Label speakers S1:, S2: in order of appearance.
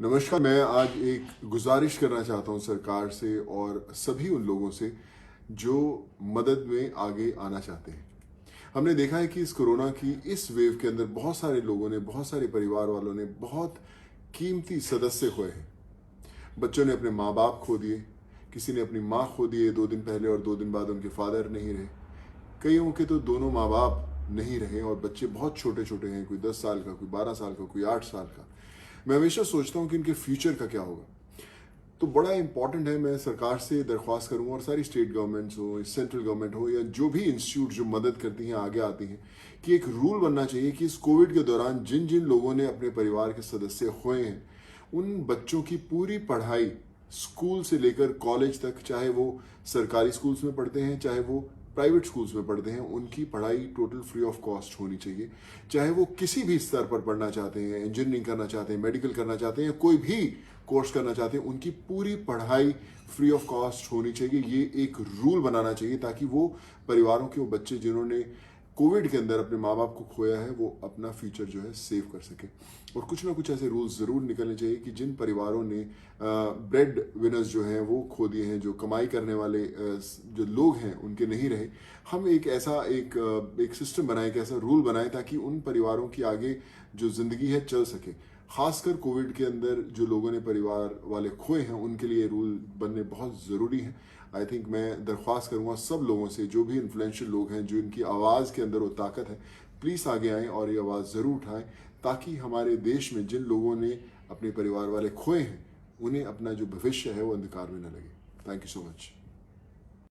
S1: नमस्कार। मैं आज एक गुजारिश करना चाहता हूं सरकार से और सभी उन लोगों से जो मदद में आगे आना चाहते हैं। हमने देखा है कि इस कोरोना की इस वेव के अंदर बहुत सारे लोगों ने, बहुत सारे परिवार वालों ने बहुत कीमती सदस्य खोए हैं। बच्चों ने अपने माँ बाप खो दिए, किसी ने अपनी माँ खो दिए 2 दिन पहले और 2 दिन बाद उनके फादर नहीं रहे। कईयों के तो दोनों माँ बाप नहीं रहे और बच्चे बहुत छोटे छोटे हैं, कोई 10 साल का, कोई 12 साल का, कोई 8 साल का। मैं हमेशा सोचता हूँ कि इनके फ्यूचर का क्या होगा। तो बड़ा इंपॉर्टेंट है, मैं सरकार से दरख्वास्त करूँगा और सारी स्टेट गवर्नमेंट्स हो, सेंट्रल गवर्नमेंट हो या जो भी इंस्टीट्यूट जो मदद करती हैं, आगे आती हैं, कि एक रूल बनना चाहिए कि इस कोविड के दौरान जिन जिन लोगों ने अपने परिवार के सदस्य खोए हैं उन बच्चों की पूरी पढ़ाई स्कूल से लेकर कॉलेज तक, चाहे वो सरकारी स्कूल्स में पढ़ते हैं चाहे वो प्राइवेट स्कूल्स में पढ़ते हैं, उनकी पढ़ाई टोटल फ्री ऑफ कॉस्ट होनी चाहिए। चाहे वो किसी भी स्तर पर पढ़ना चाहते हैं, इंजीनियरिंग करना चाहते हैं, मेडिकल करना चाहते हैं, कोई भी कोर्स करना चाहते हैं, उनकी पूरी पढ़ाई फ्री ऑफ कॉस्ट होनी चाहिए। ये एक रूल बनाना चाहिए ताकि वो परिवारों के वो बच्चे जिन्होंने कोविड के अंदर अपने माँ बाप को खोया है वो अपना फ्यूचर जो है सेव कर सके। और कुछ ना कुछ ऐसे रूल्स ज़रूर निकलने चाहिए कि जिन परिवारों ने ब्रेड विनर्स जो हैं वो खो दिए हैं, जो कमाई करने वाले जो लोग हैं उनके नहीं रहे, हम एक ऐसा एक सिस्टम बनाएं, एक ऐसा रूल बनाएं ताकि उन परिवारों की आगे जो ज़िंदगी है चल सके। खासकर कोविड के अंदर जो लोगों ने परिवार वाले खोए हैं उनके लिए रूल बनने बहुत ज़रूरी है। आई थिंक मैं दरख्वास्त करूंगा सब लोगों से, जो भी इन्फ्लुएंशियल लोग हैं, जो इनकी आवाज़ के अंदर वो ताकत है, प्लीज़ आगे आएँ और ये आवाज़ ज़रूर उठाएं ताकि हमारे देश में जिन लोगों ने अपने परिवार वाले खोए हैं उन्हें अपना जो भविष्य है वो अंधकार में न लगे। Thank you so much.